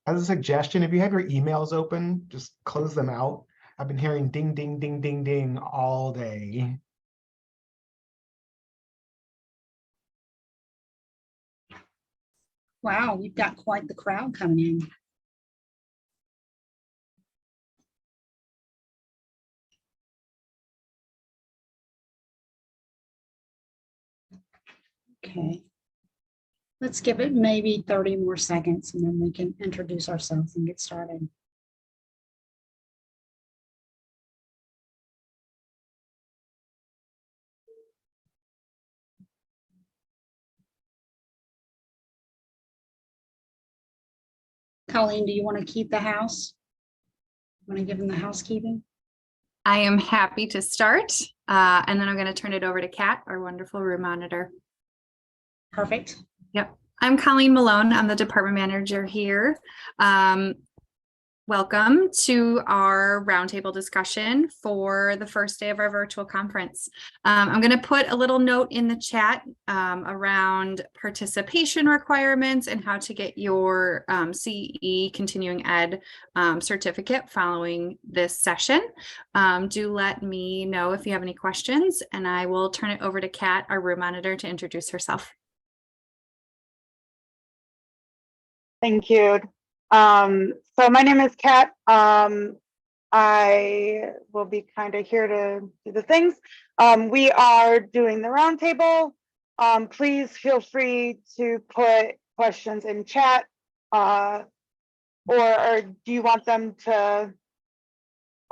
As a suggestion, if you have your emails open, just close them out. I've been hearing ding, ding, ding, ding, ding all day. Wow, you've got quite the crowd coming in. Okay. Let's give it maybe 30 more seconds and then we can introduce ourselves and get started. Colleen, do you want to keep the house? Want to give them the housekeeping? I am happy to start, and then I'm going to turn it over to Kat, our wonderful room monitor. Perfect. Yep. I'm Colleen Malone. I'm the department manager here. Welcome to our roundtable discussion for the first day of our virtual conference. I'm going to put a little note in the chat around participation requirements and how to get your CE continuing ed certificate following this session. Do let me know if you have any questions, and I will turn it over to Kat, our room monitor, to introduce herself. Thank you. So my name is Kat. I will be kind of here to do the things. We are doing the roundtable. Please feel free to put questions in chat, or do you want them to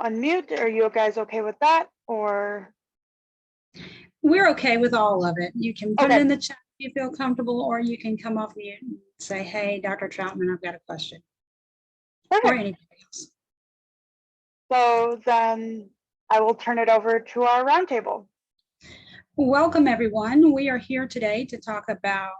unmute? Are you guys okay with that? Or We're okay with all of it. You can put Okay. it in the chat if you feel comfortable, or you can come off mute and say, hey, Dr. Troutman, I've got a question. Okay. Or anything else. So then I will turn it over to our roundtable. Welcome, everyone. We are here today to talk about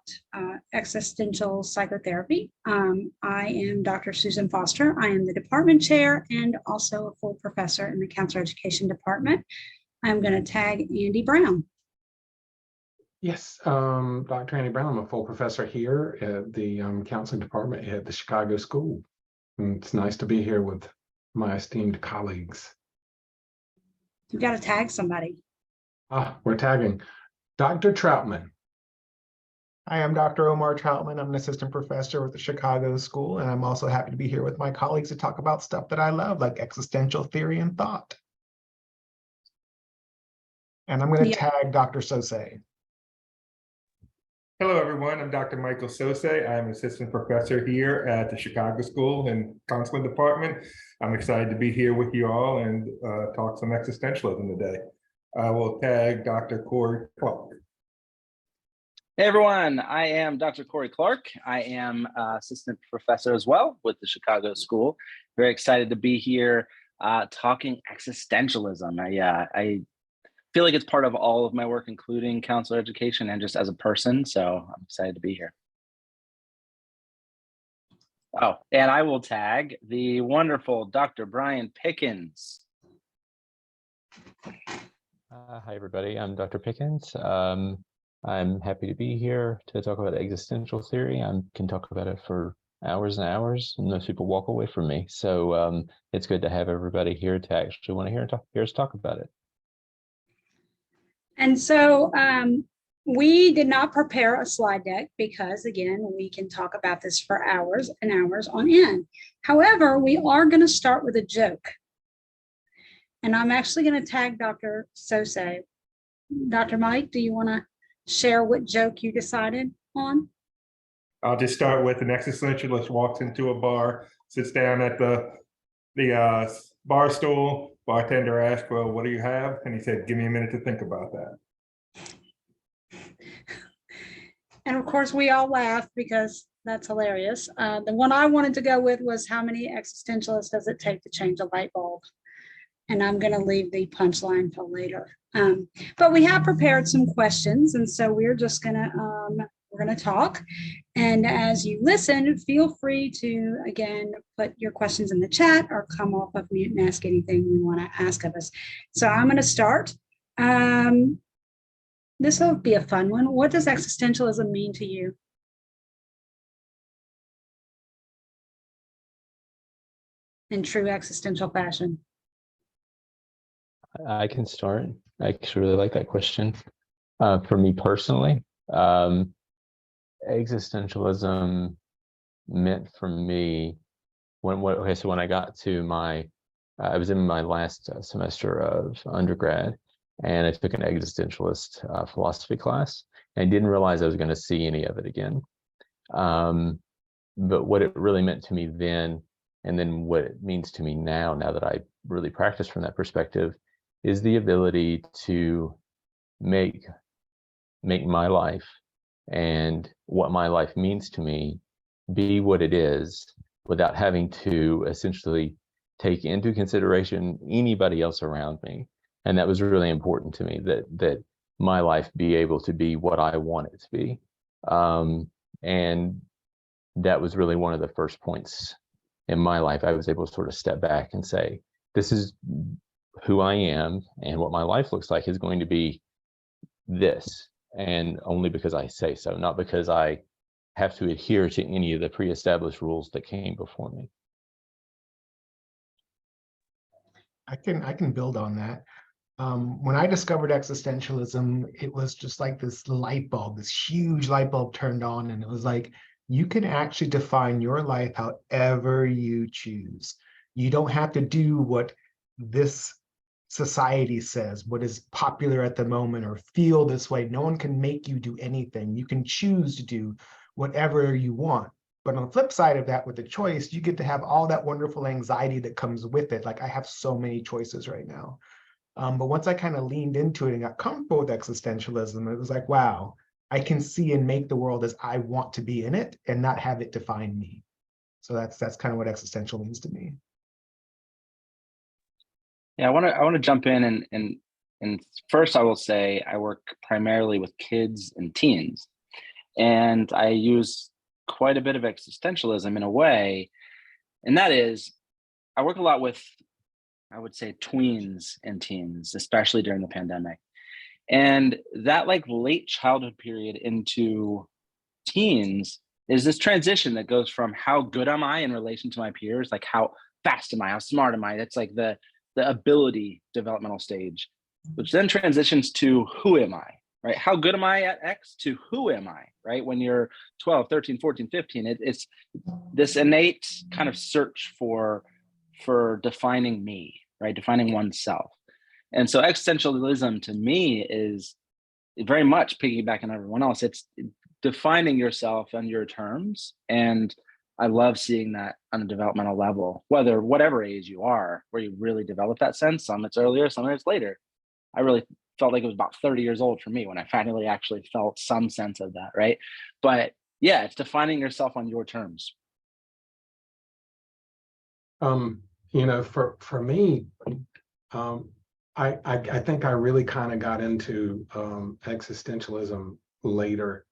existential psychotherapy. I am Dr. Susan Foster. I am the department chair and also a full professor in the counselor education department. I'm going to tag Andy Brown. Yes, Dr. Andy Brown, I'm a full professor here at the counseling department at the Chicago School. And it's nice to be here with my esteemed colleagues. You've got to tag somebody. We're tagging Dr. Troutman. I am Dr. Omar Troutman. I'm an assistant professor with the Chicago School, and I'm also happy to be here with my colleagues to talk about stuff that I love, like existential theory and thought. And I'm going to tag Dr. Sose. Hello, everyone. I'm Dr. Michael Sose. I'm an assistant professor here at the Chicago School and Counseling Department. I'm excited to be here with you all and talk some existentialism today. I will tag Dr. Corey Clark. Hey, everyone. I am Dr. Corey Clark. I am assistant professor as well with the Chicago School. Very excited to be here talking existentialism. I feel like it's part of all of my work, including counselor education and just as a person. So I'm excited to be here. Oh, and I will tag the wonderful Dr. Brian Pickens. Hi, everybody. I'm Dr. Pickens. I'm happy to be here to talk about existential theory. I can talk about it for hours and hours, and most people walk away from me. So it's good to have everybody here to actually want to hear us talk about it. And so we did not prepare a slide deck because, again, we can talk about this for hours and hours on end. However, we are going to start with a joke. And I'm actually going to tag Dr. Sose. Dr. Mike, do you want to share what joke you decided on? I'll just start with an existentialist walks into a bar, sits down at the bar stool. Bartender asked, well, what do you have? And he said, give me a minute to think about that. And of course, we all laughed because that's hilarious. The one I wanted to go with was, how many existentialists does it take to change a light bulb? And I'm going to leave the punchline for later. But we have prepared some questions. And so we're just going to, we're going to talk. And as you listen, feel free to, again, put your questions in the chat or come off of mute and ask anything you want to ask of us. So I'm going to start. This will be a fun one. What does existentialism mean to you? in true existential fashion? I can start. I actually really like that question. For me personally, existentialism meant for me so when I got to I was in my last semester of undergrad, and I took an existentialist philosophy class, and I didn't realize I was going to see any of it again. But what it really meant to me then, and then what it means to me now that I really practice from that perspective, is the ability to make my life and what my life means to me be what it is, without having to essentially take into consideration anybody else around me. And that was really important to me, that my life be able to be what I want it to be. And that was really one of the first points in my life. I was able to sort of step back and say, this is who I am, and what my life looks like is going to be this, and only because I say so, not because I have to adhere to any of the pre-established rules that came before me. I can build on that. When I discovered existentialism, it was just like this light bulb, this huge light bulb turned on, and it was like, you can actually define your life however you choose. You don't have to do what this society says, what is popular at the moment, or feel this way. No one can make you do anything. You can choose to do whatever you want. But on the flip side of that, with the choice, you get to have all that wonderful anxiety that comes with it. Like, I have so many choices right now. But once I kind of leaned into it and got comfortable with existentialism, it was like, wow, I can see and make the world as I want to be in it and not have it define me. So that's kind of what existential means to me. Yeah, I want to jump in and first I will say I work primarily with kids and teens, and I use quite a bit of existentialism in a way, and that is I work a lot with, I would say, tweens and teens, especially during the pandemic. And that like late childhood period into teens is this transition that goes from how good am I in relation to my peers, like how fast am I, how smart am I? That's like the ability developmental stage, which then transitions to who am I, right? How good am I at X to who am I, right? When you're 12, 13, 14, 15, it's this innate kind of search for defining me, right? Defining oneself. And so existentialism to me is very much piggybacking on everyone else. It's defining yourself on your terms. And I love seeing that on a developmental level, whatever age you are, where you really develop that sense. Some it's earlier, some it's later. I really felt like it was about 30 years old for me when I finally actually felt some sense of that, right? But yeah, it's defining yourself on your terms. For me, I think I really kind of got into existentialism later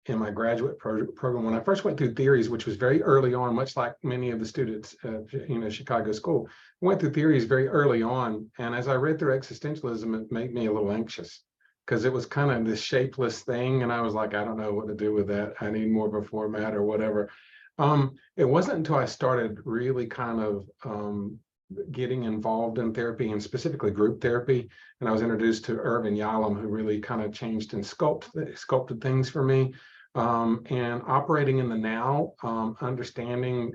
in my graduate program. When I first went through theories, which was very early on, much like many of the students at Chicago School, I went through theories very early on. And as I read through existentialism, it made me a little anxious, because it was kind of this shapeless thing. And I was like, I don't know what to do with that. I need more of a format or whatever. It wasn't until I started really kind of getting involved in therapy, and specifically group therapy, and I was introduced to Irvin Yalom, who really kind of changed and sculpted things for me. And operating in the now, understanding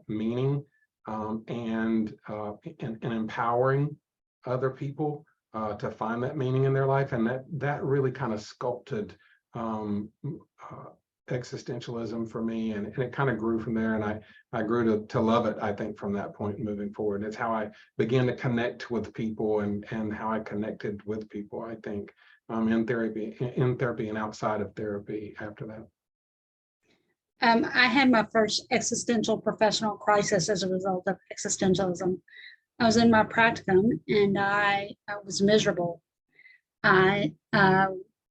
meaning, and empowering other people to find that meaning in their life, and that really kind of sculpted existentialism for me, and it kind of grew from there, and I grew to love it, I think, from that point moving forward. It's how I began to connect with people, and how I connected with people, I think, in therapy and outside of therapy after that. I had my first existential professional crisis as a result of existentialism. I was in my practicum and I was miserable. I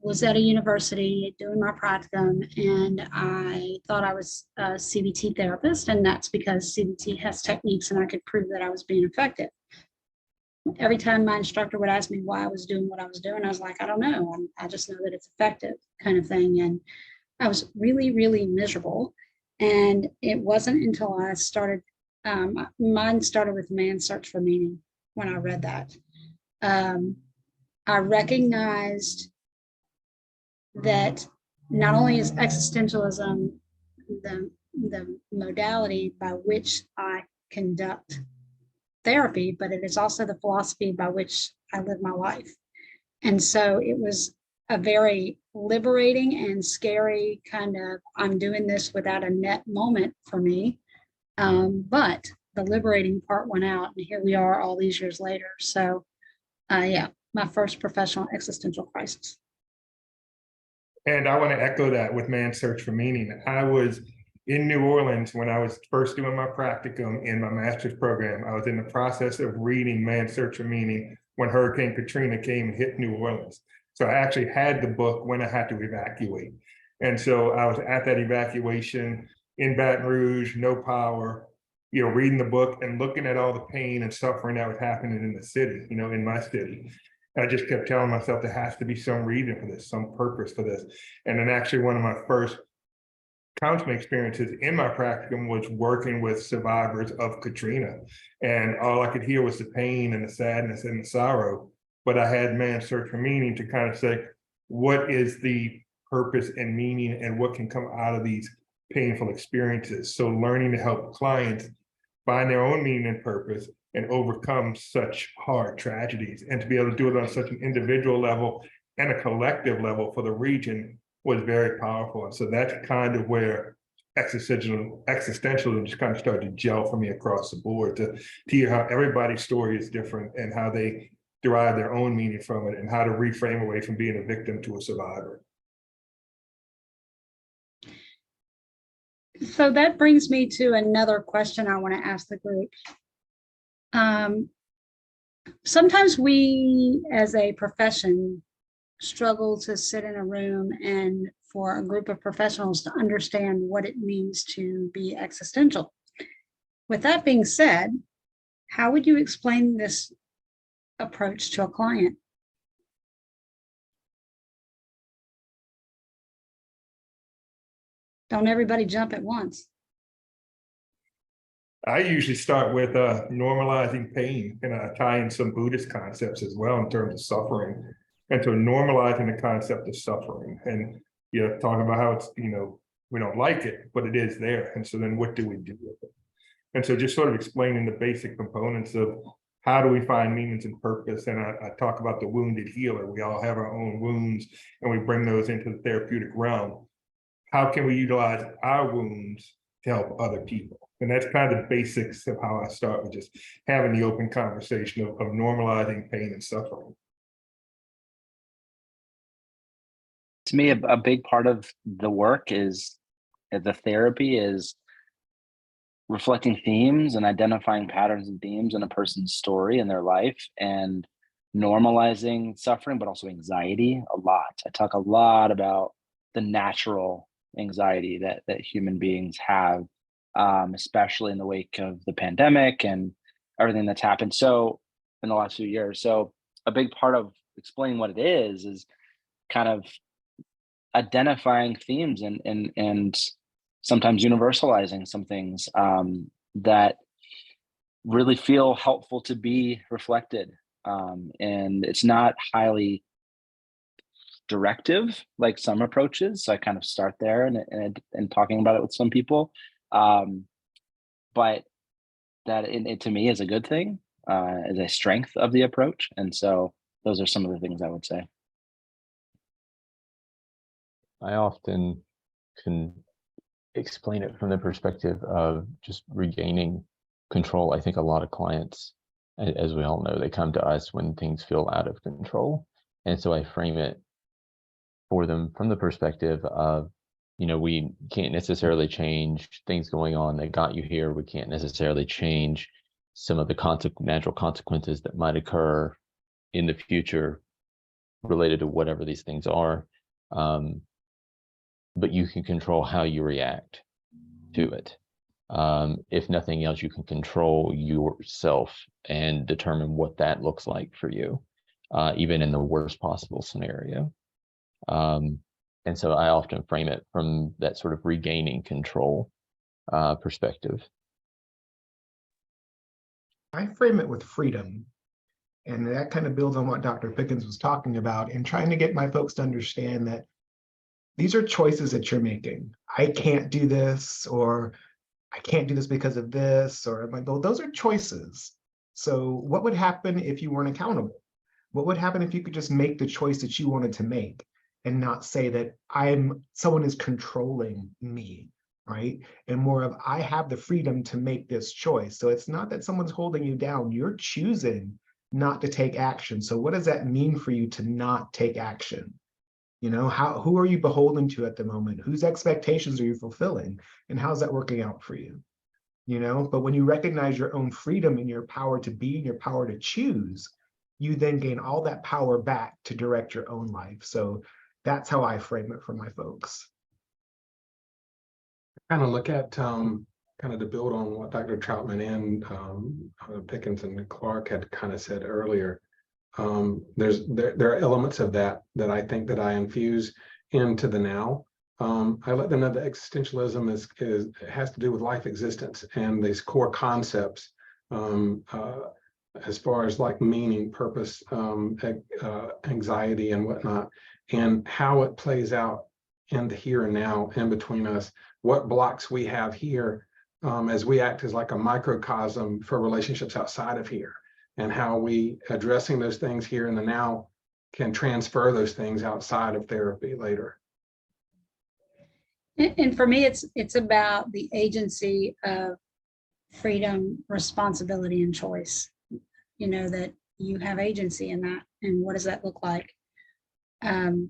was at a university doing my practicum, and I thought I was a CBT therapist, and that's because CBT has techniques and I could prove that I was being effective. Every time my instructor would ask me why I was doing what I was doing, I was like, I don't know. I just know that it's effective, kind of thing. And I was really, really miserable. And it wasn't until I started Mine started with Man's Search for Meaning when I read that. I recognized that not only is existentialism the modality by which I conduct therapy, but it is also the philosophy by which I live my life. And so it was a very liberating and scary kind of, I'm doing this without a net moment for me. But the liberating part went out, and here we are all these years later. So yeah, my first professional existential crisis. And I want to echo that with Man's Search for Meaning. I was in New Orleans when I was first doing my practicum in my master's program. I was in the process of reading Man's Search for Meaning when Hurricane Katrina came and hit New Orleans. So I actually had the book when I had to evacuate. And so I was at that evacuation in Baton Rouge, no power, reading the book and looking at all the pain and suffering that was happening in the city, in my city. I just kept telling myself there has to be some reason for this, some purpose for this. And then actually one of my first counseling experiences in my practicum was working with survivors of Katrina. And all I could hear was the pain and the sadness and the sorrow. But I had Man's Search for Meaning to kind of say, what is the purpose and meaning and what can come out of these painful experiences? So learning to help clients find their own meaning and purpose and overcome such hard tragedies, and to be able to do it on such an individual level and a collective level for the region was very powerful. And so that's kind of where existentialism just kind of started to gel for me across the board, to hear how everybody's story is different and how they derive their own meaning from it and how to reframe away from being a victim to a survivor. So that brings me to another question I want to ask the group. Sometimes we as a profession struggle to sit in a room and for a group of professionals to understand what it means to be existential. With that being said, how would you explain this approach to a client? Don't everybody jump at once. I usually start with normalizing pain, and I tie in some Buddhist concepts as well in terms of suffering, and so normalizing the concept of suffering, and talking about how it's we don't like it, but it is there, and so then what do we do with it? And so just sort of explaining the basic components of how do we find meanings and purpose, and I talk about the wounded healer. We all have our own wounds, and we bring those into the therapeutic realm. How can we utilize our wounds to help other people? And that's kind of the basics of how I start, with just having the open conversation of normalizing pain and suffering. To me, a big part of the work is the therapy is reflecting themes and identifying patterns and themes in a person's story and their life, and normalizing suffering, but also anxiety a lot. I talk a lot about the natural anxiety that human beings have, especially in the wake of the pandemic and everything that's happened so in the last few years. So a big part of explaining what it is kind of identifying themes and sometimes universalizing some things that really feel helpful to be reflected. And it's not highly directive like some approaches. So I kind of start there and talking about it with some people. But that it to me is a good thing, is a strength of the approach. And so those are some of the things I would say. I often can explain it from the perspective of just regaining control. I think a lot of clients, as we all know, they come to us when things feel out of control. And so I frame it for them from the perspective of, we can't necessarily change things going on that got you here. We can't necessarily change some of the natural consequences that might occur in the future related to whatever these things are. But you can control how you react to it. If nothing else, you can control yourself and determine what that looks like for you, even in the worst possible scenario. And so I often frame it from that sort of regaining control perspective. I frame it with freedom. And that kind of builds on what Dr. Pickens was talking about and trying to get my folks to understand that these are choices that you're making. I can't do this, or I can't do this because of this, or I'm like, well, those are choices. So what would happen if you weren't accountable? What would happen if you could just make the choice that you wanted to make and not say that someone is controlling me, right? And more of, I have the freedom to make this choice. So it's not that someone's holding you down, you're choosing not to take action. So what does that mean for you to not take action? You know, who are you beholden to at the moment? Whose expectations are you fulfilling? And how's that working out for you? You know, but when you recognize your own freedom and your power to be and your power to choose, you then gain all that power back to direct your own life. So that's how I frame it for my folks. Kind of look at kind of to build on what Dr. Troutman and Pickens and Clark had kind of said earlier. There are elements of that I think that I infuse into the now. I let them know that existentialism has to do with life existence and these core concepts as far as like meaning, purpose, anxiety and whatnot, and how it plays out in the here and now in between us, what blocks we have here as we act as like a microcosm for relationships outside of here, and how we addressing those things here in the now can transfer those things outside of therapy later. And for me, it's about the agency of freedom, responsibility, and choice. You know, that you have agency in that. And what does that look like? You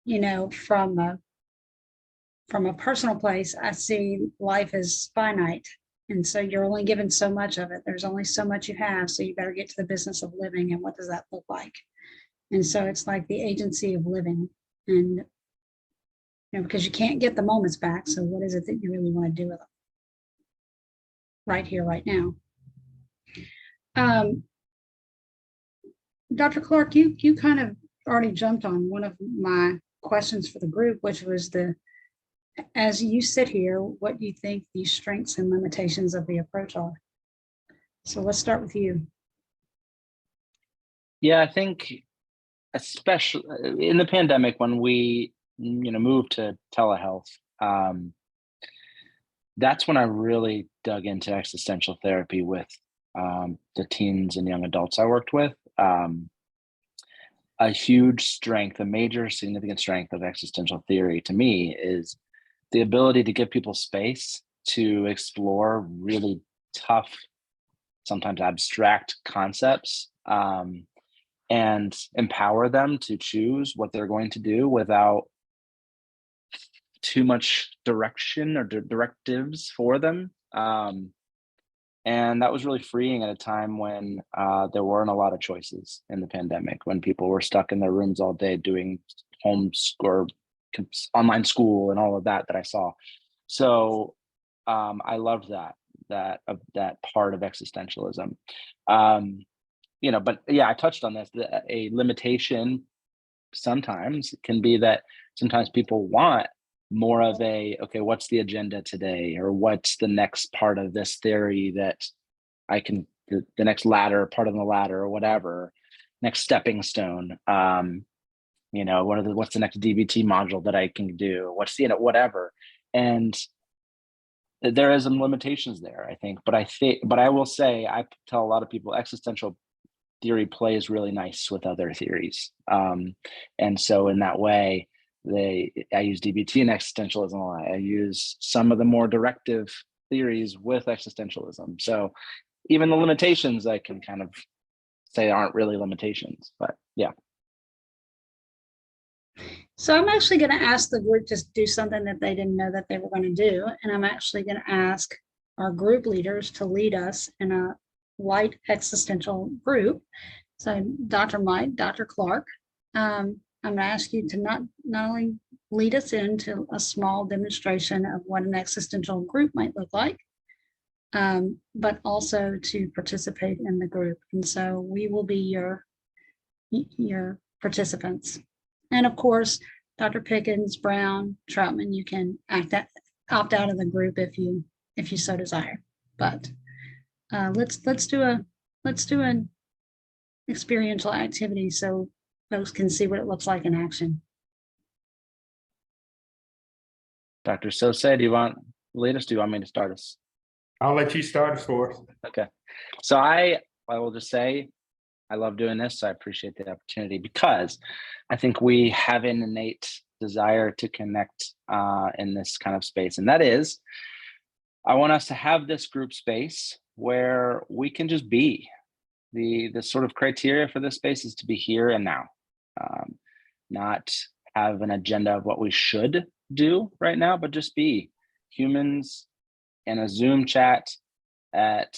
know, from a personal place, I see life as finite. And so you're only given so much of it. There's only so much you have. So you better get to the business of living. And what does that look like? And so it's like the agency of living. And, you know, because you can't get the moments back. So what is it that you really want to do with them? Right here, right now. Dr. Clark, you kind of already jumped on one of my questions for the group, which was as you sit here, what do you think the strengths and limitations of the approach are? So let's start with you. Yeah, I think especially in the pandemic when we, moved to telehealth, that's when I really dug into existential therapy with the teens and young adults I worked with. A huge strength, a major significant strength of existential theory to me is the ability to give people space to explore really tough, sometimes abstract concepts, and empower them to choose what they're going to do without too much direction or directives for them. And that was really freeing at a time when there weren't a lot of choices in the pandemic, when people were stuck in their rooms all day doing or online school and all of that I saw. So I loved that part of existentialism. But yeah, I touched on this. A limitation sometimes can be that sometimes people want more of okay, what's the agenda today? Or what's the next part of this theory that I can, the next ladder, part of the ladder or whatever, next stepping stone. What's the next DBT module that I can do? What's whatever. And there is some limitations there, I think. But I will say, I tell a lot of people, existential theory plays really nice with other theories. And so in that way, I use DBT and existentialism a lot. I use some of the more directive theories with existentialism. So even the limitations I can kind of say aren't really limitations, but yeah. So I'm actually going to ask the group to do something that they didn't know that they were going to do. And I'm actually going to ask our group leaders to lead us in a light existential group. So Dr. Mike, Dr. Clark, I'm going to ask you to not only lead us into a small demonstration of what an existential group might look like, but also to participate in the group. And so we will be your participants. And of course, Dr. Pickens, Brown, Troutman, you can opt out of the group if you so desire. But let's do an experiential activity so folks can see what it looks like in action. Dr. Sosay, do you want to lead us? Do you want me to start us? I'll let you start us for us. Okay. So I will just say, I love doing this. So I appreciate the opportunity because I think we have an innate desire to connect in this kind of space. And that is, I want us to have this group space where we can just be. The sort of criteria for this space is to be here and now, not have an agenda of what we should do right now, but just be humans in a Zoom chat at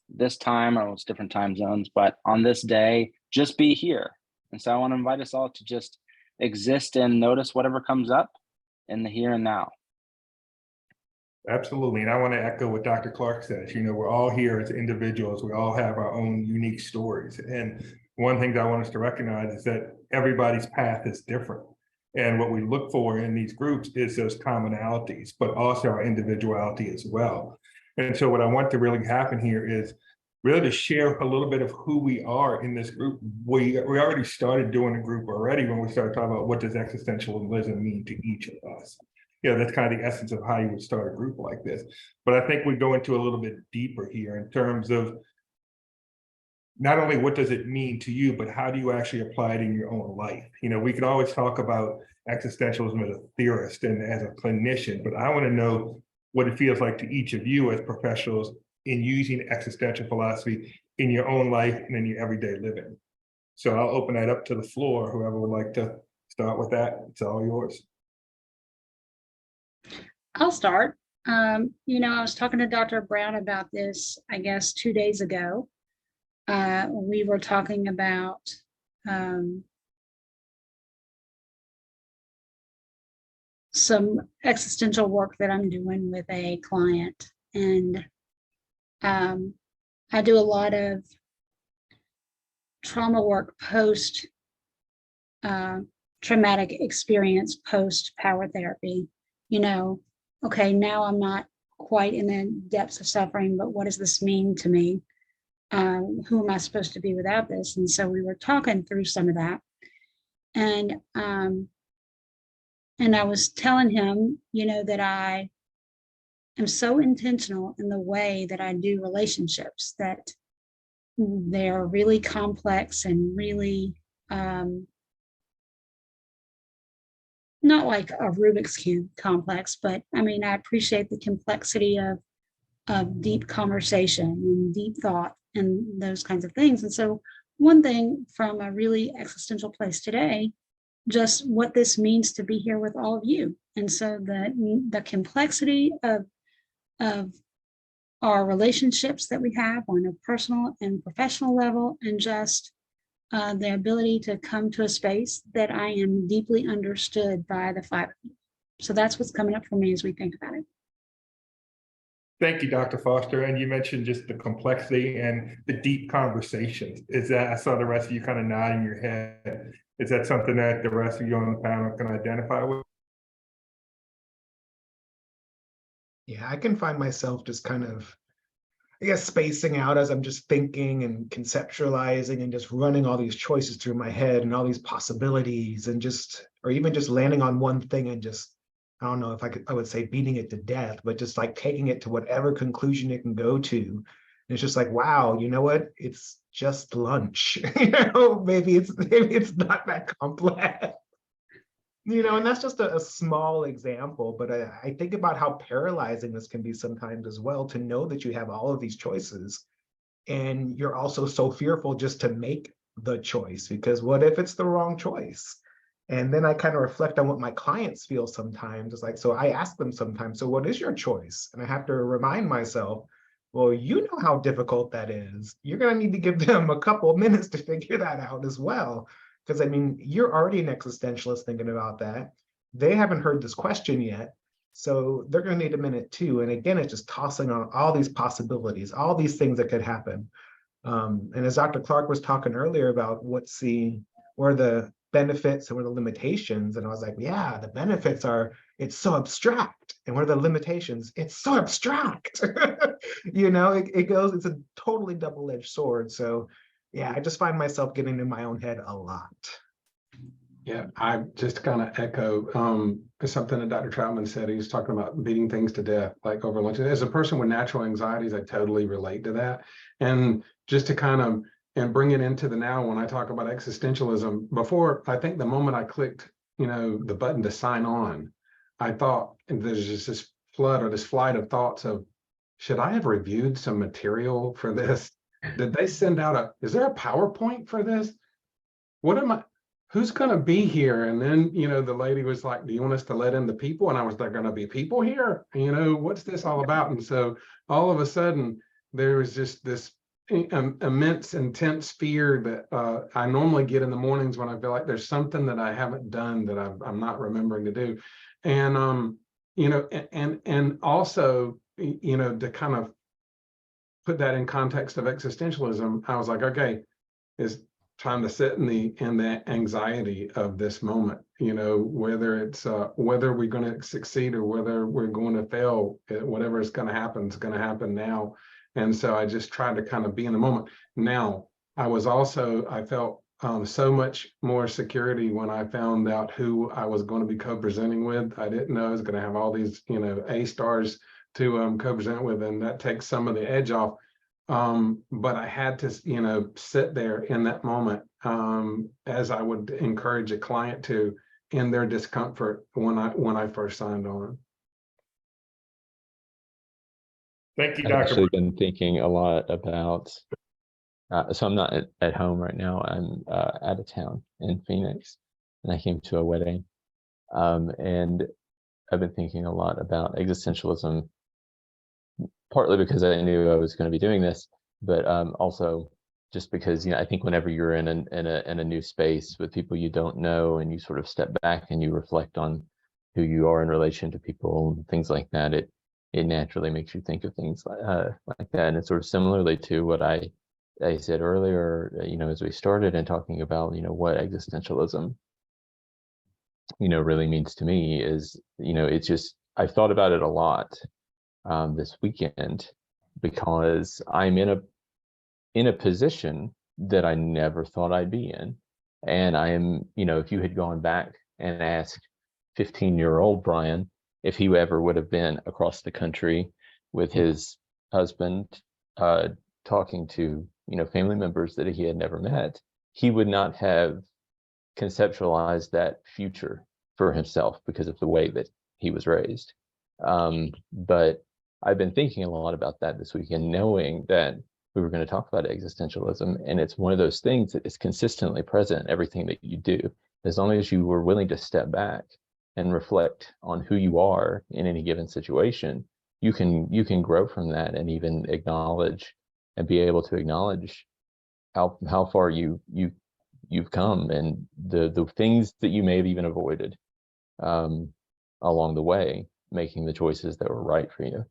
this time, or it's different time zones, but on this day, just be here. And so I want to invite us all to just exist and notice whatever comes up in the here and now. Absolutely. And I want to echo what Dr. Clark says. You know, we're all here as individuals. We all have our own unique stories. And one thing that I want us to recognize is that everybody's path is different. And what we look for in these groups is those commonalities, but also our individuality as well. And so what I want to really happen here is really to share a little bit of who we are in this group. We already started doing a group already when we started talking about what does existentialism mean to each of us. You know, that's kind of the essence of how you would start a group like this. But I think we go into a little bit deeper here in terms of not only what does it mean to you, but how do you actually apply it in your own life? You know, we can always talk about existentialism as a theorist and as a clinician, but I want to know what it feels like to each of you as professionals in using existential philosophy in your own life and in your everyday living. So I'll open that up to the floor. Whoever would like to start with that, it's all yours. I'll start. You know, I was talking to Dr. Brown about this, I guess, 2 days ago. We were talking about some existential work that I'm doing with a client. And I do a lot of trauma work post traumatic experience, post power therapy. You know, okay, now I'm not quite in the depths of suffering, but what does this mean to me? Who am I supposed to be without this? And so we were talking through some of that. And I was telling him, you know, that I am so intentional in the way that I do relationships, that they're really complex and really not like a Rubik's Cube complex, but I mean, I appreciate the complexity of deep conversation and deep thought and those kinds of things. And so one thing from a really existential place today, just what this means to be here with all of you. And so the complexity of our relationships that we have on a personal and professional level, and just the ability to come to a space that I am deeply understood by the five of you. So that's what's coming up for me as we think about it. Thank you, Dr. Foster. And you mentioned just the complexity and the deep conversations. Is that, I saw the rest of you kind of nodding your head. Is that something that the rest of you on the panel can identify with? Yeah, I can find myself just kind of, I guess, spacing out as I'm just thinking and conceptualizing and just running all these choices through my head and all these possibilities, and just, or even just landing on one thing and just, I don't know if I would say beating it to death, but just like taking it to whatever conclusion it can go to. And it's just like, wow, you know what? It's just lunch. You know, maybe it's not that complex. You know, and that's just a small example, but I think about how paralyzing this can be sometimes as well, to know that you have all of these choices and you're also so fearful just to make the choice, because what if it's the wrong choice? And then I kind of reflect on what my clients feel sometimes. It's like, so I ask them sometimes, so what is your choice? And I have to remind myself, well, you know how difficult that is. You're going to need to give them a couple of minutes to figure that out as well. Because I mean, you're already an existentialist thinking about that. They haven't heard this question yet. So they're going to need a minute too. And again, it's just tossing on all these possibilities, all these things that could happen. And as Dr. Clark was talking earlier about where the benefits and what are the limitations? And I was like, yeah, the benefits are, it's so abstract. And what are the limitations? It's so abstract. It goes, it's a totally double-edged sword. So yeah, I just find myself getting in my own head a lot. Yeah, I just kind of echo something that Dr. Troutman said. He was talking about beating things to death, like over lunch. As a person with natural anxieties, I totally relate to that. And just to kind of and bring it into the now when I talk about existentialism, before I think the moment I clicked, the button to sign on, I thought, and there's just this flood or this flight of thoughts of, should I have reviewed some material for this? Did they send out is there a PowerPoint for this? Who's going to be here? And then, the lady was like, do you want us to let in the people? And I was, there going to be people here? What's this all about? And so all of a sudden, there was just this immense, intense fear that I normally get in the mornings when I feel like there's something that I haven't done that I'm not remembering to do. And, and also, to kind of put that in context of existentialism, I was like, okay, it's time to sit in the anxiety of this moment, whether it's whether we're going to succeed or whether we're going to fail, whatever is going to happen is going to happen now. And so I just tried to kind of be in the moment. Now, I felt so much more security when I found out who I was going to be co-presenting with. I didn't know I was going to have all these, A stars to co-present with, and that takes some of the edge off. But I had to, sit there in that moment, as I would encourage a client to, in their discomfort when I first signed on. Thank you, I've Dr. actually been thinking a lot about, so I'm not at home right now. I'm out of town in Phoenix, and I came to a wedding. And I've been thinking a lot about existentialism, partly because I knew I was going to be doing this, but also just because, I think whenever you're in a new space with people you don't know, and you sort of step back and you reflect on who you are in relation to people and things like that, it naturally makes you think of things like that. And it's sort of similarly to what I said earlier, as we started and talking about, what existentialism, really means to me is, it's just, I've thought about it a lot this weekend, because I'm in a position that I never thought I'd be in. And I am, if you had gone back and asked 15-year-old Brian if he ever would have been across the country with his husband, talking to, family members that he had never met, he would not have conceptualized that future for himself because of the way that he was raised. But I've been thinking a lot about that this weekend, knowing that we were going to talk about existentialism, and it's one of those things that is consistently present in everything that you do. As long as you were willing to step back and reflect on who you are in any given situation, you can grow from that, and even acknowledge and be able to acknowledge how far you've come, and the things that you may have even avoided along the way, making the choices that were right for you.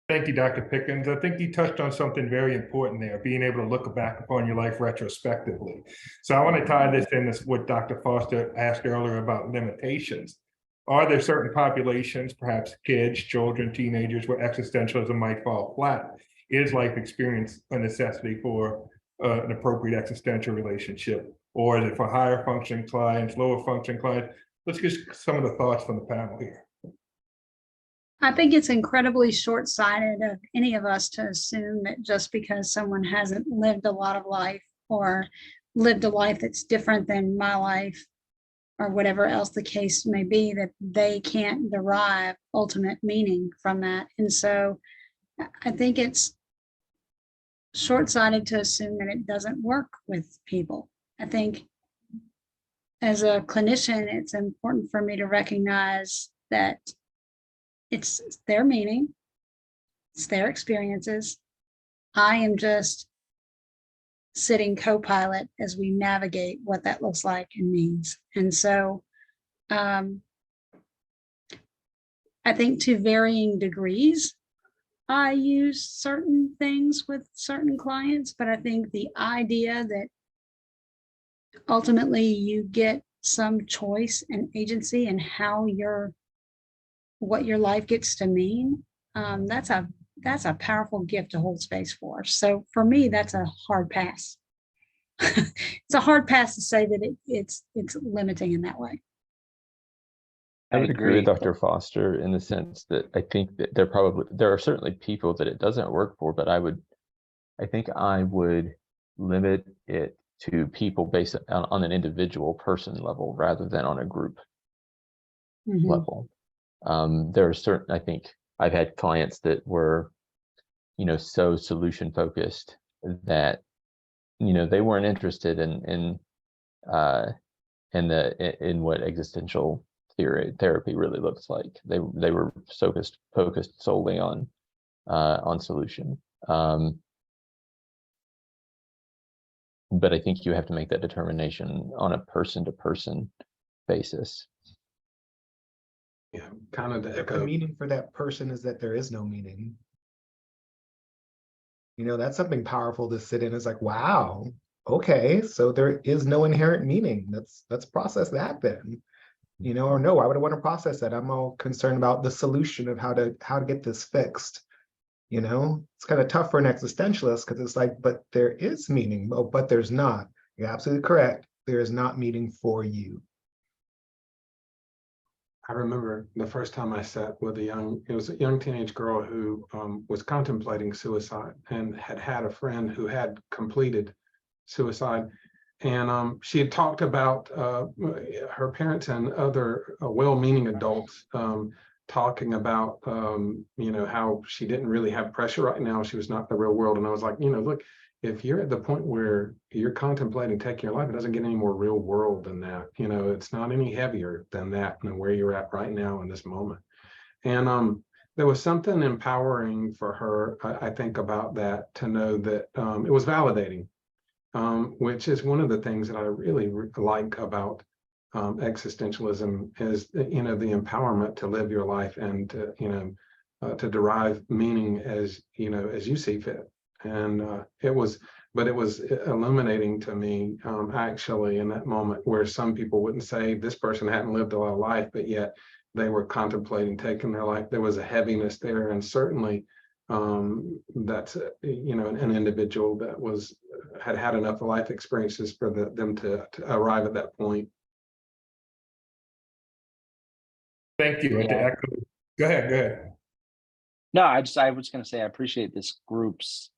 Thank you, Dr. Pickens. I think you touched on something very important there, being able to look back upon your life retrospectively. So I want to tie this in with what Dr. Foster asked earlier about limitations. Are there certain populations, perhaps kids, children, teenagers, where existentialism might fall flat? Is life experience a necessity for an appropriate existential relationship? Or is it for higher functioning clients, lower functioning clients? Let's get some of the thoughts from the panel here. I think it's incredibly short-sighted of any of us to assume that just because someone hasn't lived a lot of life, or lived a life that's different than my life, or whatever else the case may be, that they can't derive ultimate meaning from that. And so I think it's short-sighted to assume that it doesn't work with people. I think as a clinician, it's important for me to recognize that it's their meaning, it's their experiences. I am just sitting co-pilot as we navigate what that looks like and means. And so I think to varying degrees, I use certain things with certain clients, but I think the idea that ultimately you get some choice and agency in how what your life gets to mean, that's a powerful gift to hold space for. So for me, that's a hard pass. It's a hard pass to say that it's limiting in that way. I would agree with Dr. Foster in the sense that I think that there are certainly people that it doesn't work for, but I think I would limit it to people based on an individual person level rather than on a group level. There are certain, I think I've had clients that were, so solution focused that, they weren't interested in what existential therapy really looks like. They were focused solely on solution. But I think you have to make that determination on a person-to-person basis. Yeah, kind of to If the echo. meaning for that person is that there is no meaning. That's something powerful to sit in. It's like, wow, okay, so there is no inherent meaning. Let's process that then. Or no, why would I want to process that? I'm all concerned about the solution of how to get this fixed. It's kind of tough for an existentialist because it's like, but there is meaning. Oh, but there's not. You're absolutely correct. There is not meaning for you. I remember the first time I sat with it was a young teenage girl who was contemplating suicide and had a friend who had completed suicide. And she had talked about her parents and other well-meaning adults talking about, how she didn't really have pressure right now. She was not in the real world. And I was like, look, if you're at the point where you're contemplating taking your life, it doesn't get any more real world than that. It's not any heavier than that and where you're at right now in this moment. And there was something empowering for her, I think, about that, to know that it was validating, which is one of the things that I really like about existentialism is, the empowerment to live your life and to derive meaning as you see fit. And it was illuminating to me, actually, in that moment, where some people wouldn't say this person hadn't lived a lot of life, but yet they were contemplating taking their life. There was a heaviness there, and certainly that's an individual that had enough life experiences for them to arrive at that point. Thank you. And to echo, go ahead. No, I was going to say I appreciate this group's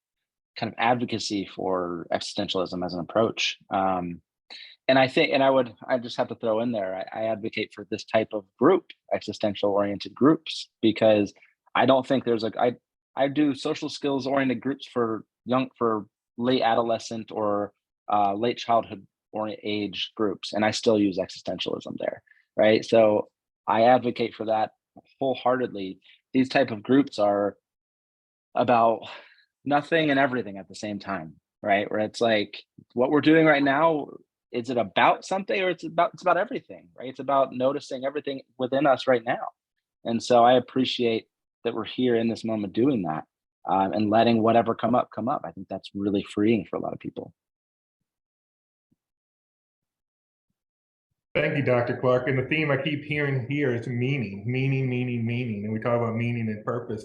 kind of advocacy for existentialism as an approach. And I think, and I just have to throw in there, I advocate for this type of group, existential oriented groups, because I don't think there's I do social skills oriented groups for late adolescent or late childhood age groups, and I still use existentialism there, right? So I advocate for that wholeheartedly. These type of groups are about nothing and everything at the same time, right? Where it's like, what we're doing right now, is it about something, or it's about everything, right? It's about noticing everything within us right now. And so I appreciate that we're here in this moment doing that, and letting whatever come up. I think that's really freeing for a lot of people. Thank you, Dr. Clark. And the theme I keep hearing here is meaning. And we talk about meaning and purpose.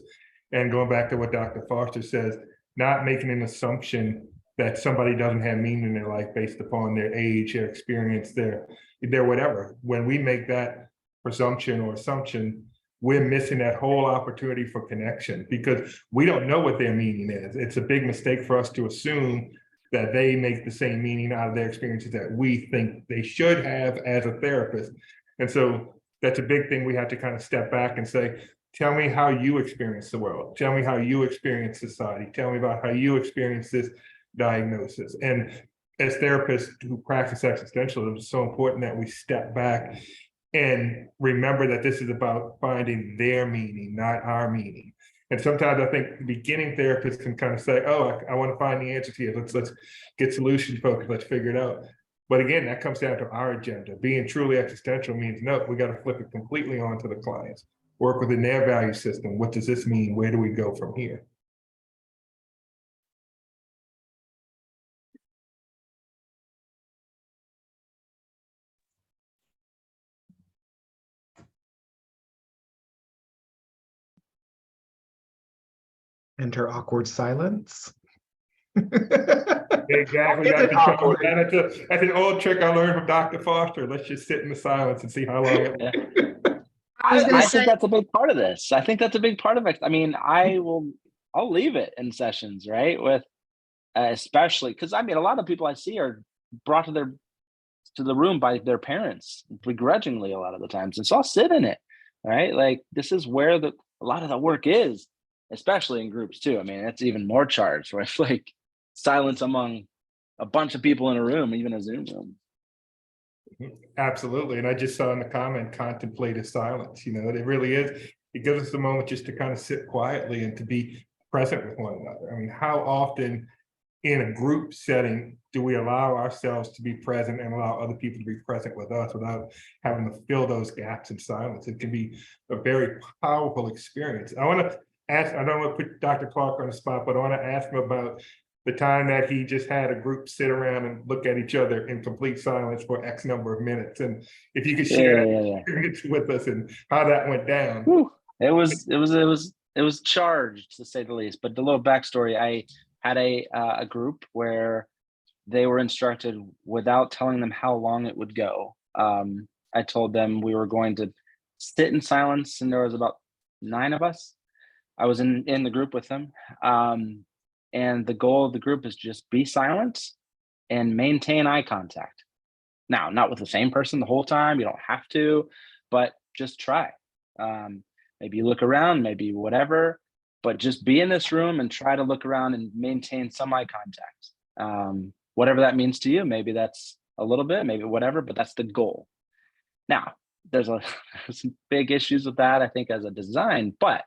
And going back to what Dr. Foster says, not making an assumption that somebody doesn't have meaning in their life based upon their age, their experience, their whatever. When we make that presumption or assumption, we're missing that whole opportunity for connection, because we don't know what their meaning is. It's a big mistake for us to assume that they make the same meaning out of their experiences that we think they should have as a therapist. And so that's a big thing. We have to kind of step back and say, tell me how you experience the world. Tell me how you experience society. Tell me about how you experience this diagnosis. And as therapists who practice existentialism, it's so important that we step back and remember that this is about finding their meaning, not our meaning. And sometimes I think beginning therapists can kind of say, oh, I want to find the answers here. Let's get solution focused. Let's figure it out. But again, that comes down to our agenda. Being truly existential means, no, we got to flip it completely onto the clients. Work within their value system. What does this mean? Where do we go from here? Enter awkward silence. Exactly. Is it awkward? That's an old trick I learned from Dr. Foster. Let's just sit in the silence and see how long it Yeah. I was gonna I say, think that's a big part of this. I think that's a big part of it. I mean, I'll leave it in sessions, right? With especially because I mean, a lot of people I see are brought to the room by their parents begrudgingly a lot of the times, and so I'll sit in it, right? Like this is where a lot of the work is, especially in groups too. I mean, it's even more charged, where it's like silence among a bunch of people in a room, even a Zoom room. Absolutely. And I just saw in the comment, contemplative silence, you know, it really is. It gives us a moment just to kind of sit quietly and to be present with one another. I mean, how often in a group setting do we allow ourselves to be present and allow other people to be present with us without having to fill those gaps in silence? It can be a very powerful experience. I want to ask, I don't want to put Dr. Clark on the spot, but I want to ask him about the time that he just had a group sit around and look at each other in complete silence for X number of minutes. And if you could share that experience with us and how that went down. Whew. It was charged, to say the least. But the little backstory, I had a group where they were instructed without telling them how long it would go. I told them we were going to sit in silence, and there was about 9 of us. I was in the group with them. And the goal of the group is just be silent and maintain eye contact. Now, not with the same person the whole time. You don't have to, but just try. Maybe you look around, maybe whatever, but just be in this room and try to look around and maintain some eye contact. Whatever that means to you, maybe that's a little bit, maybe whatever, but that's the goal. Now, there's some big issues with that, I think, as a design, but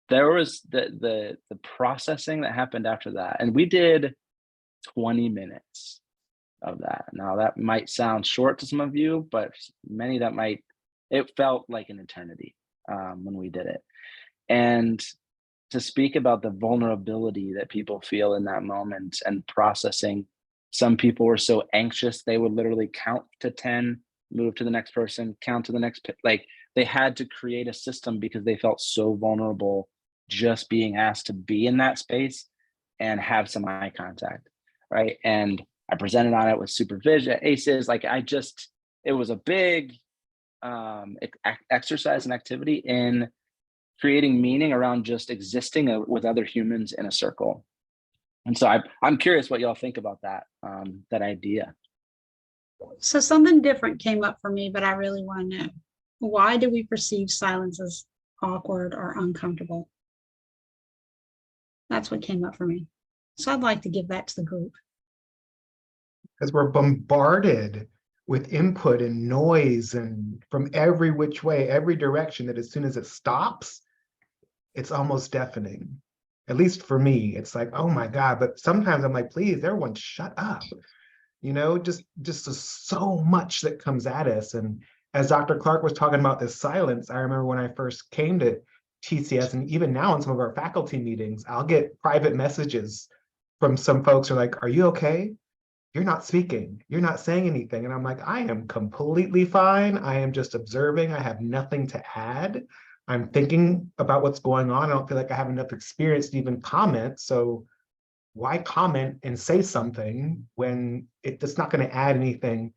there was the processing that happened after that. And we did 20 minutes of that. Now that might sound short to some of you, but many it felt like an eternity when we did it. And to speak about the vulnerability that people feel in that moment and processing, some people were so anxious, they would literally count to 10, move to the next person, count to the next, like they had to create a system because they felt so vulnerable just being asked to be in that space and have some eye contact, right? And I presented on it with supervision, ACEs, it was a big exercise and activity in creating meaning around just existing with other humans in a circle. And so I'm curious what y'all think about that, that idea. so something different came up for me, but I really want to know, why do we perceive silence as awkward or uncomfortable? That's what came up for me. So I'd like to give that to the group. Because we're bombarded with input and noise and from every which way, every direction, that as soon as it stops, it's almost deafening. At least for me, it's like, oh my God. But sometimes I'm like, please, everyone shut up. You know, just so much that comes at us. And as Dr. Clark was talking about this silence, I remember when I first came to TCS, and even now in some of our faculty meetings, I'll get private messages from some folks who are like, are you okay? You're not speaking, you're not saying anything. And I'm like, I am completely fine. I am just observing. I have nothing to add. I'm thinking about what's going on. I don't feel like I have enough experience to even comment. So why comment and say something when it's not going to add anything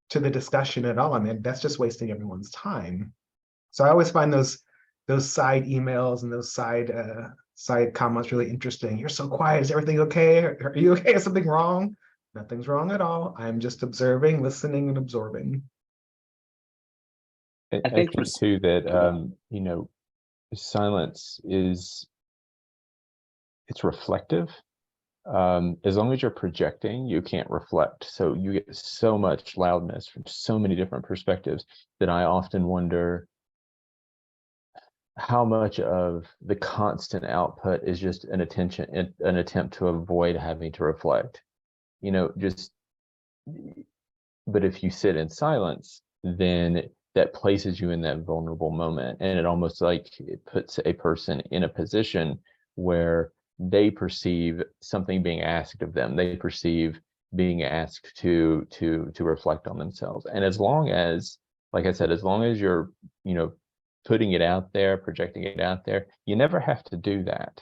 to the discussion at all? I mean, that's just wasting everyone's time. So I always find those side emails and those side comments really interesting. You're so quiet. Is everything okay? Are you okay? Is something wrong? Nothing's wrong at all. I'm just observing, listening, and absorbing. I think too that you know, silence it's reflective. As long as you're projecting, you can't reflect. So you get so much loudness from so many different perspectives that I often wonder how much of the constant output is just an attempt to avoid having to reflect. You know, but if you sit in silence, then that places you in that vulnerable moment, and it almost like it puts a person in a position where they perceive something being asked of them. They perceive being asked to reflect on themselves. And as long as, like I said, as long as you're, you know, putting it out there, projecting it out there, you never have to do that.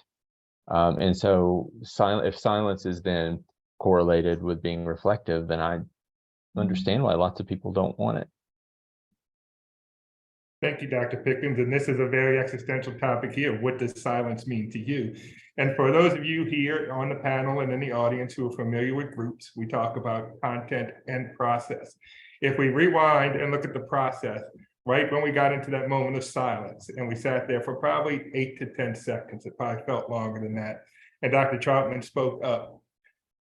And so if silence is then correlated with being reflective, then I understand why lots of people don't want it. Thank you, Dr. Pickens. And this is a very existential topic here. What does silence mean to you? And for those of you here on the panel and in the audience who are familiar with groups, we talk about content and process. If we rewind and look at the process, right when we got into that moment of silence, and we sat there for probably 8 to 10 seconds, it probably felt longer than that, and Dr. Troutman spoke up.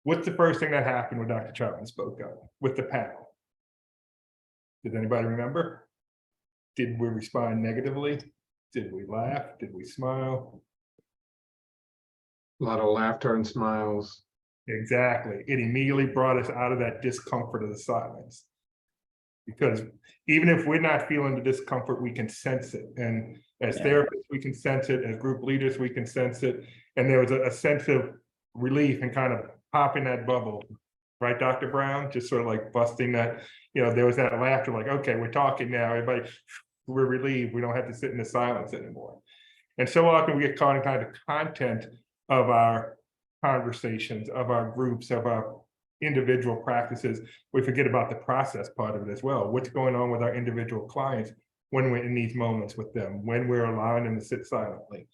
What's the first thing that happened when Dr. Troutman spoke up with the panel? Does anybody remember? Did we respond negatively? Did we laugh? Did we smile? A lot of laughter and smiles. Exactly. It immediately brought us out of that discomfort of the silence. Because even if we're not feeling the discomfort, we can sense it. And as therapists, we can sense it. As group leaders, we can sense it. And there was a sense of relief and kind of popping that bubble. Right, Dr. Brown? Just sort of like busting that, there was that laughter, like, okay, we're talking now. Everybody, we're relieved. We don't have to sit in the silence anymore. And so often we get caught in kind of the content of our conversations, of our groups, of our individual practices. We forget about the process part of it as well. What's going on with our individual clients when we're in these moments with them, when we're allowing them to sit silently.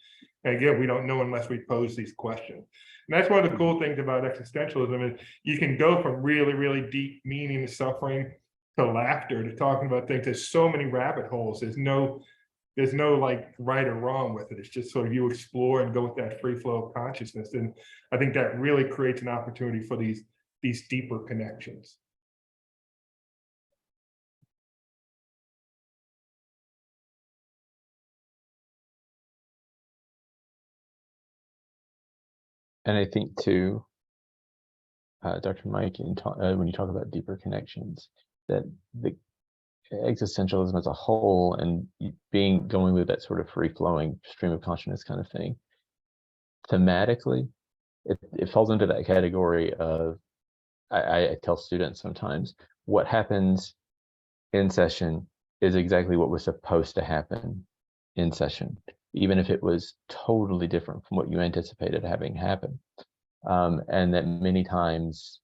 And again, we don't know unless we pose these questions. And that's one of the cool things about existentialism is you can go from really, really deep meaning to suffering to laughter to talking about things. There's so many rabbit holes. There's no like right or wrong with it. It's just sort of you explore and go with that free flow of consciousness. And I think that really creates an opportunity for these deeper connections. And I think too, Dr. Mike, when you talk about deeper connections, that the existentialism as a whole and going with that sort of free-flowing stream of consciousness kind of thing, thematically, it falls into that category of, I tell students sometimes, what happens in session is exactly what was supposed to happen in session, even if it was totally different from what you anticipated having happen. And that many times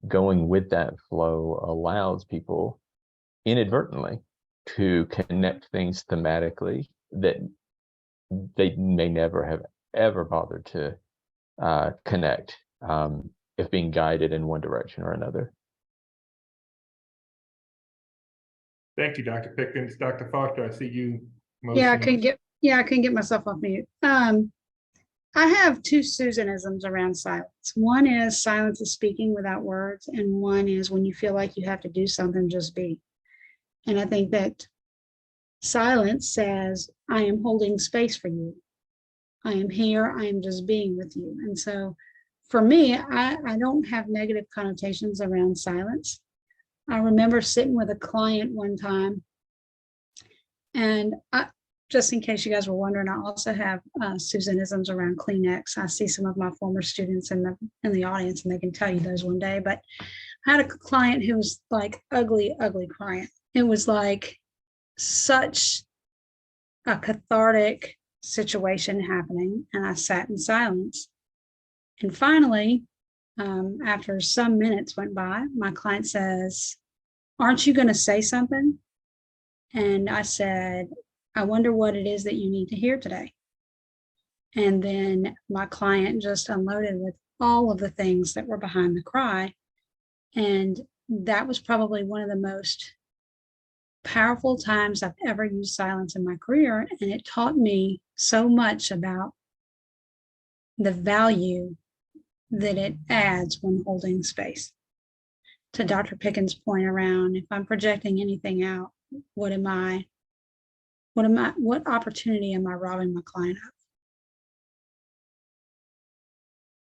going with that flow allows people inadvertently to connect things thematically that they may never have ever bothered to connect if being guided in one direction or another. Thank you, Dr. Pickens. Dr. Foster, I see you. Yeah, I couldn't get myself off mute. I have 2 Susanisms around silence. One is silence is speaking without words, and one is when you feel like you have to do something, just be. And I think that silence says, I am holding space for you. I am here, I am just being with you. And so for me, I don't have negative connotations around silence. I remember sitting with a client one time, and just in case you guys were wondering, I also have Susanisms around Kleenex. I see some of my former students in the audience, and they can tell you those one day. But I had a client who was like ugly crying. It was like such a cathartic situation happening, and I sat in silence. And finally, after some minutes went by, my client says, "Aren't you going to say something?" And I said, "I wonder what it is that you need to hear today." And then my client just unloaded with all of the things that were behind the cry. And that was probably one of the most powerful times I've ever used silence in my career. And it taught me so much about the value that it adds when holding space. To Dr. Pickens' point around, if I'm projecting anything out, what opportunity am I robbing my client of?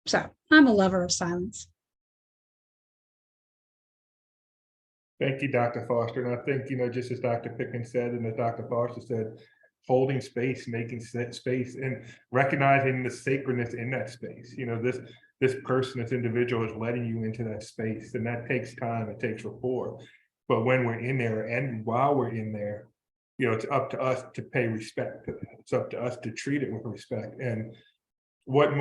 So I'm a lover of silence. Thank you, Dr. Foster. And I think, just as Dr. Pickens said, and as Dr. Foster said, holding space, making space, and recognizing the sacredness in that space. This person, this individual is letting you into that space, and that takes time, it takes rapport. But when we're in there, and while we're in there, it's up to us to pay respect to that. It's up to us to treat it with respect. And what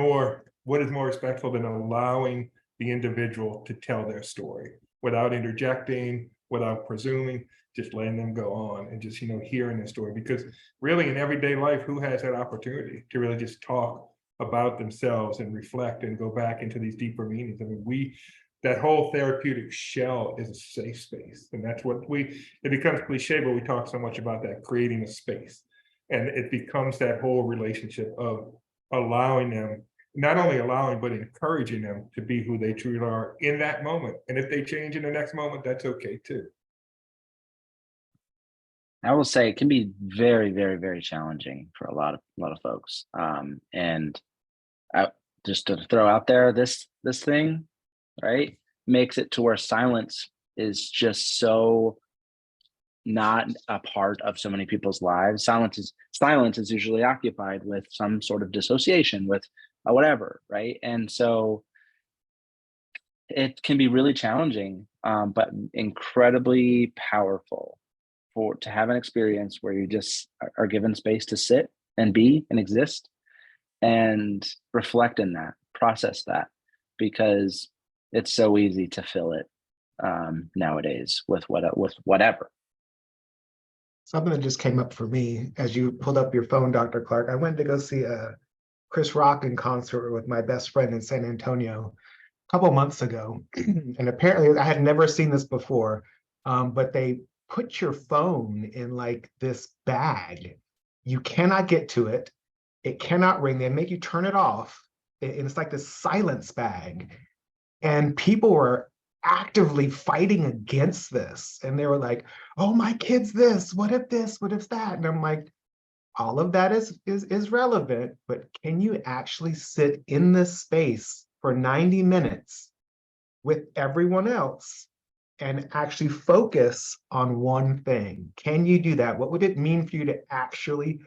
is more respectful than allowing the individual to tell their story without interjecting, without presuming, just letting them go on and just, hearing their story. Because really in everyday life, who has that opportunity to really just talk about themselves and reflect and go back into these deeper meanings? I mean, that whole therapeutic shell is a safe space. And that's what it becomes cliche, but we talk so much about that, creating a space. And it becomes that whole relationship of allowing them, not only allowing, but encouraging them to be who they truly are in that moment. And if they change in the next moment, that's okay too. I will say it can be very, very, very challenging for a lot of folks. And just to throw out there, this thing, right, makes it to where silence is just so not a part of so many people's lives. Silence is usually occupied with some sort of dissociation, with whatever, right? And so it can be really challenging, but incredibly powerful to have an experience where you just are given space to sit and be and exist and reflect in that, process that, because it's so easy to fill it nowadays with whatever. Something that just came up for me as you pulled up your phone, Dr. Clark. I went to go see a Chris Rock in concert with my best friend in San Antonio a couple months ago. And apparently I had never seen this before, but they put your phone in like this bag. You cannot get to it. It cannot ring. They make you turn it off. And it's like this silence bag. And people were actively fighting against this. And they were like, oh, my kid's this, what if that? And I'm like, all of that is relevant, but can you actually sit in this space for 90 minutes with everyone else and actually focus on one thing? Can you do that? What would it mean for you to actually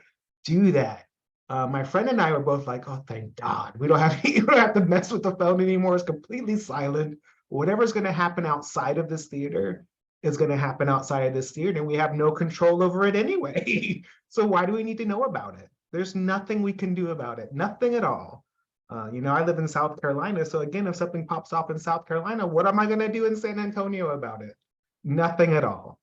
do that? My friend and I were both like, oh, thank God. We don't have to mess with the phone anymore. It's completely silent. Whatever's going to happen outside of this theater is going to happen outside of this theater, and we have no control over it anyway. So why do we need to know about it? There's nothing we can do about it, nothing at all. I live in South Carolina. So again, if something pops up in South Carolina, what am I going to do in San Antonio about it? Nothing at all.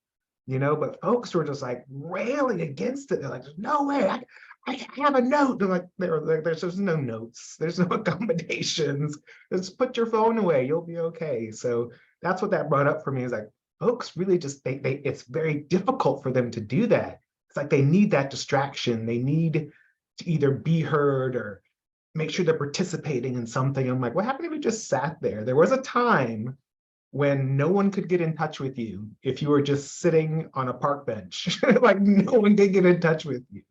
But folks were just like railing against it. They're like, there's no way, I have a note. They're like, there's no notes. There's no accommodations. Just put your phone away. You'll be okay. So that's what that brought up for me, is like, folks really just, it's very difficult for them to do that. It's like they need that distraction. They need to either be heard or make sure they're participating in something. I'm like, what happened if we just sat there? There was a time when no one could get in touch with you if you were just sitting on a park bench. Like no one could get in touch with you.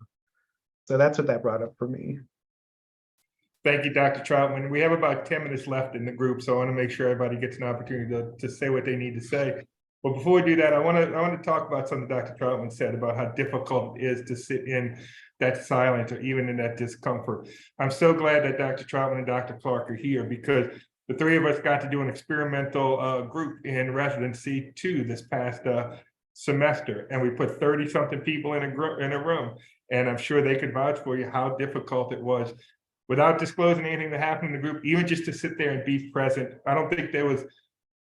So that's what that brought up for me. Thank you, Dr. Troutman. We have about 10 minutes left in the group, so I want to make sure everybody gets an opportunity to say what they need to say. But before we do that, I want to talk about something Dr. Troutman said about how difficult it is to sit in that silence or even in that discomfort. I'm so glad that Dr. Troutman and Dr. Clark are here, because the three of us got to do an experimental group in residency 2 this past semester, and we put 30-something people in a room, and I'm sure they could vouch for you how difficult it was, without disclosing anything that happened in the group, even just to sit there and be present. I don't think there was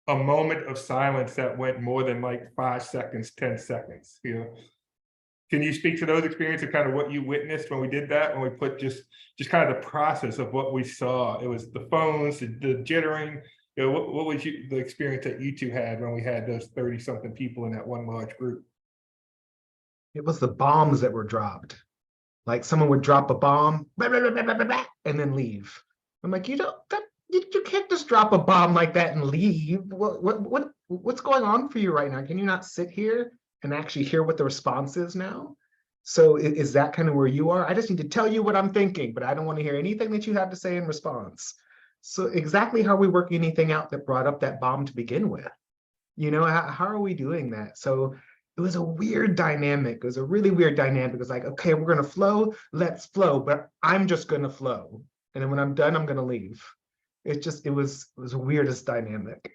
a moment of silence that went more than like 5 seconds, 10 seconds. Can you speak to those experiences, kind of what you witnessed when we did that, when we put just kind of the process of what we saw? It was the phones, the jittering. What was the experience that you two had when we had those 30-something people in that one large group? It was the bombs that were dropped. Like someone would drop a bomb, blah, blah, blah, blah, blah, blah, and then leave. I'm like, you can't just drop a bomb like that and leave. What's going on for you right now? Can you not sit here and actually hear what the response is now? So is that kind of where you are? I just need to tell you what I'm thinking, but I don't want to hear anything that you have to say in response. So exactly how are we working anything out that brought up that bomb to begin with? How are we doing that? So it was a weird dynamic. It was a really weird dynamic. It was like, okay, we're going to flow, let's flow, but I'm just going to flow. And then when I'm done, I'm going to leave. It was the weirdest dynamic.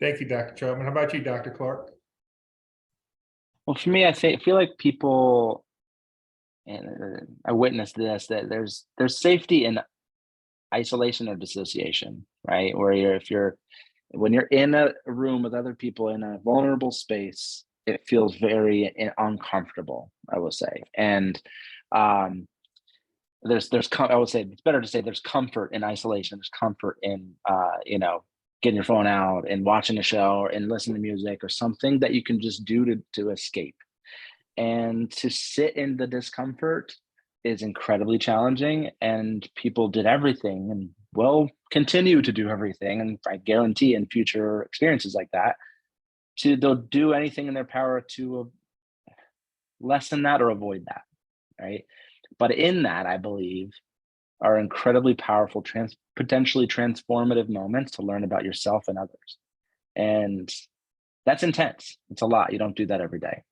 Thank you, Dr. Troutman. How about you, Dr. Clark? Well, for me, I feel like people I witnessed this, that there's safety in isolation or dissociation, right? Where when you're in a room with other people in a vulnerable space, it feels very uncomfortable, I will say. And I would say it's better to say there's comfort in isolation. There's comfort in getting your phone out and watching a show and listening to music or something that you can just do to escape. And to sit in the discomfort is incredibly challenging, and people did everything and will continue to do everything. And I guarantee in future experiences like that, they'll do anything in their power to lessen that or avoid that, right? But in that, I believe, are incredibly powerful, potentially transformative moments to learn about yourself and others. And that's intense. It's a lot. You don't do that every day.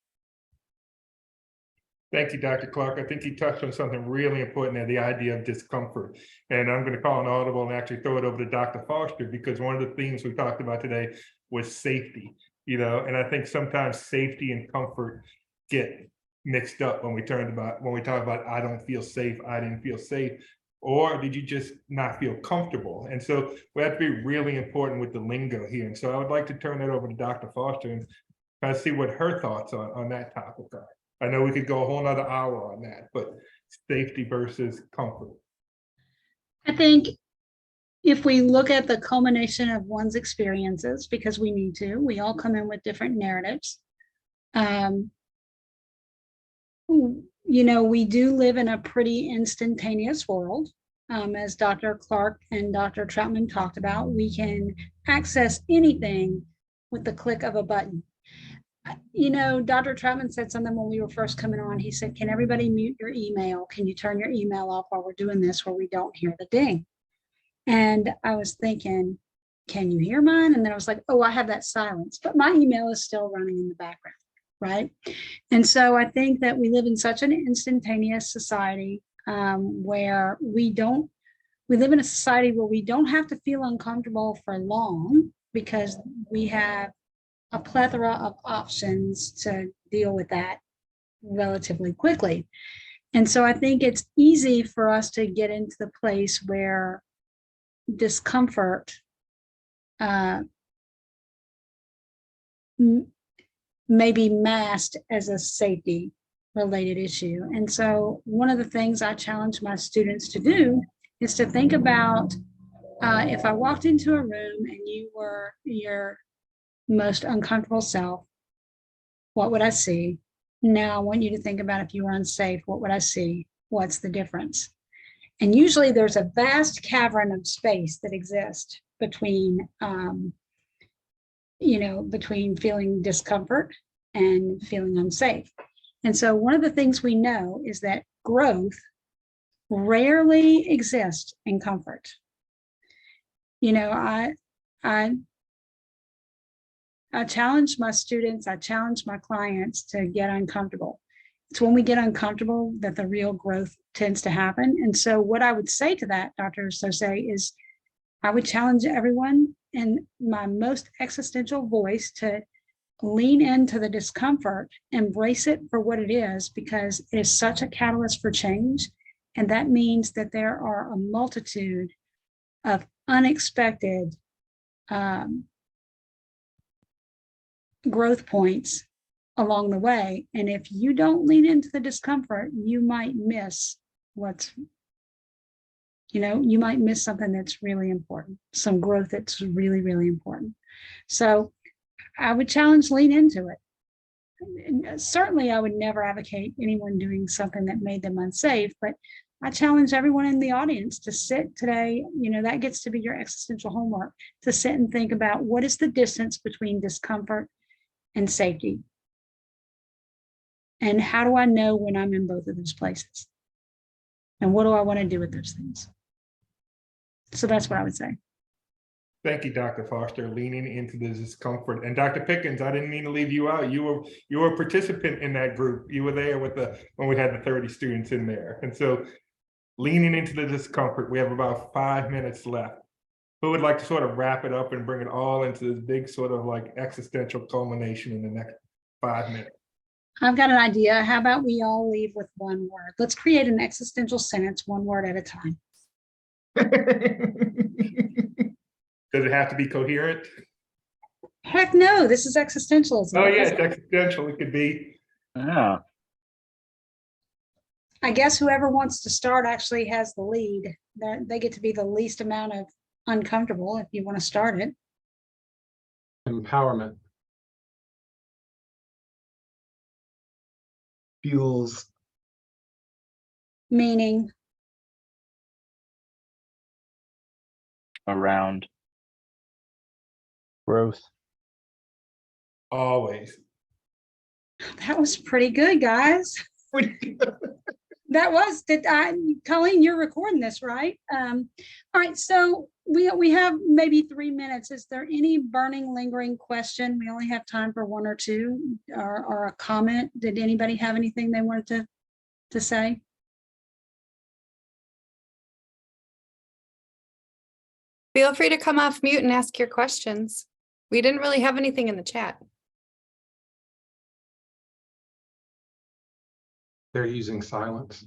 Thank you, Dr. Clark. I think you touched on something really important there, the idea of discomfort. And I'm going to call an audible and actually throw it over to Dr. Foster, because one of the themes we talked about today was safety, and I think sometimes safety and comfort get mixed up when we talk about I don't feel safe, I didn't feel safe, or did you just not feel comfortable? And so we have to be really important with the lingo here. And so I would like to turn that over to Dr. Foster and kind of see what her thoughts on that topic are. I know we could go a whole nother hour on that, but safety versus comfort. I think if we look at the culmination of one's experiences, because we need to, we all come in with different narratives. We do live in a pretty instantaneous world. As Dr. Clark and Dr. Troutman talked about, we can access anything with the click of a button. Dr. Troutman said something when we were first coming on. He said, can everybody mute your email? Can you turn your email off while we're doing this where we don't hear the ding? And I was thinking, can you hear mine? And then I was like, oh, I have that silence, but my email is still running in the background, right? And so I think that we live in such an instantaneous society where we live in a society where we don't have to feel uncomfortable for long, because we have a plethora of options to deal with that relatively quickly. And so I think it's easy for us to get into the place where discomfort may be masked as a safety related issue. And so one of the things I challenge my students to do is to think about if I walked into a room and you were your most uncomfortable self, what would I see? Now I want you to think about if you were unsafe, what would I see? What's the difference? And usually there's a vast cavern of space that exists between, between feeling discomfort and feeling unsafe. And so one of the things we know is that growth rarely exists in comfort. I challenge my students, I challenge my clients to get uncomfortable. It's when we get uncomfortable that the real growth tends to happen. And so what I would say to that, Dr. Sosay, is I would challenge everyone in my most existential voice to lean into the discomfort, embrace it for what it is, because it is such a catalyst for change. And that means that there are a multitude of unexpected growth points along the way. And if you don't lean into the discomfort, you might miss you might miss something that's really important, some growth that's really, really important. So I would challenge, lean into it. And certainly I would never advocate anyone doing something that made them unsafe, but I challenge everyone in the audience to sit today, that gets to be your existential homework, to sit and think about what is the distance between discomfort and safety. And how do I know when I'm in both of those places? And what do I want to do with those things? So that's what I would say. Thank you, Dr. Foster, leaning into the discomfort. And Dr. Pickens, I didn't mean to leave you out. You were a participant in that group. You were there when we had the 30 students in there. And so leaning into the discomfort, we have about 5 minutes left. Who would like to sort of wrap it up and bring it all into this big sort of like existential culmination in the next 5 minutes? I've got an idea. How about we all leave with one word? Let's create an existential sentence, one word at a time. Does it have to be coherent? Heck no, this is existentialism. Oh, yeah, it's existential. It could be. Yeah. I guess whoever wants to start actually has the lead. They get to be the least amount of uncomfortable if you want to start it. Empowerment. Fuels. Meaning, Around. Growth. Always. that was pretty good, guys. That was, Colleen, you're recording this, right? All right, so we have maybe 3 minutes. Is there any burning, lingering question? We only have time for one or two, or a comment. Did anybody have anything they wanted to say? Feel free to come off mute and ask your questions. We didn't really have anything in the chat. They're using silence.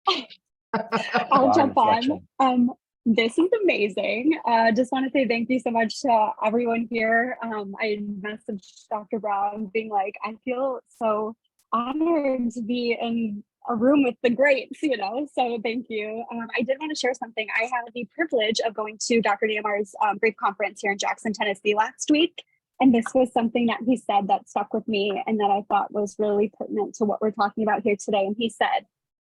I'll Wow, jump on. reflection. This is amazing. Just want to say thank you so much to everyone here. I messaged Dr. Brown being like, I feel so honored to be in a room with the greats, so thank you. I did want to share something. I had the privilege of going to Dr. Nehmar's brief conference here in Jackson, Tennessee last week. And this was something that he said that stuck with me and that I thought was really pertinent to what we're talking about here today. And he said,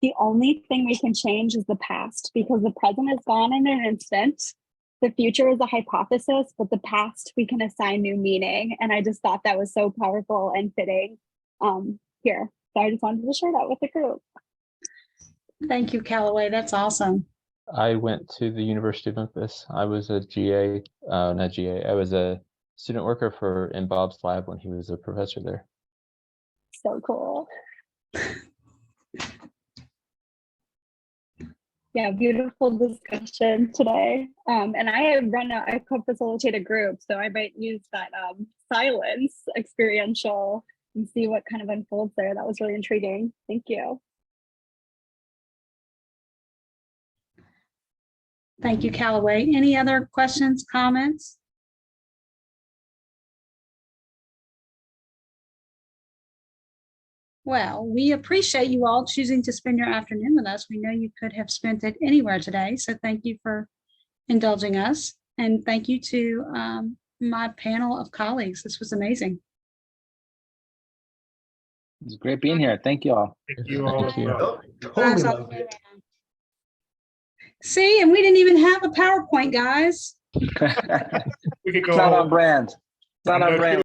the only thing we can change is the past because the present is gone in an instant. The future is a hypothesis, but the past we can assign new meaning. And I just thought that was so powerful and fitting here. So I just wanted to share that with the group. Thank you, Callaway. That's awesome. I went to the University of Memphis. I was a GA, not GA. I was a student worker in Bob's lab when he was a professor there. So cool. Yeah, beautiful discussion today. And I co-facilitate a group, so I might use that silence experiential and see what kind of unfolds there. That was really intriguing. Thank you. Thank you, Callaway. Any other questions, comments? Well, we appreciate you all choosing to spend your afternoon with us. We know you could have spent it anywhere today, so thank you for indulging us. And thank you to my panel of colleagues. This was amazing. It's great being here. Thank you all. Thank you all. Thank you. Well. Totally loved it. See, and we didn't even have a PowerPoint, guys. We could go It's not home. on brand. It's not on brand.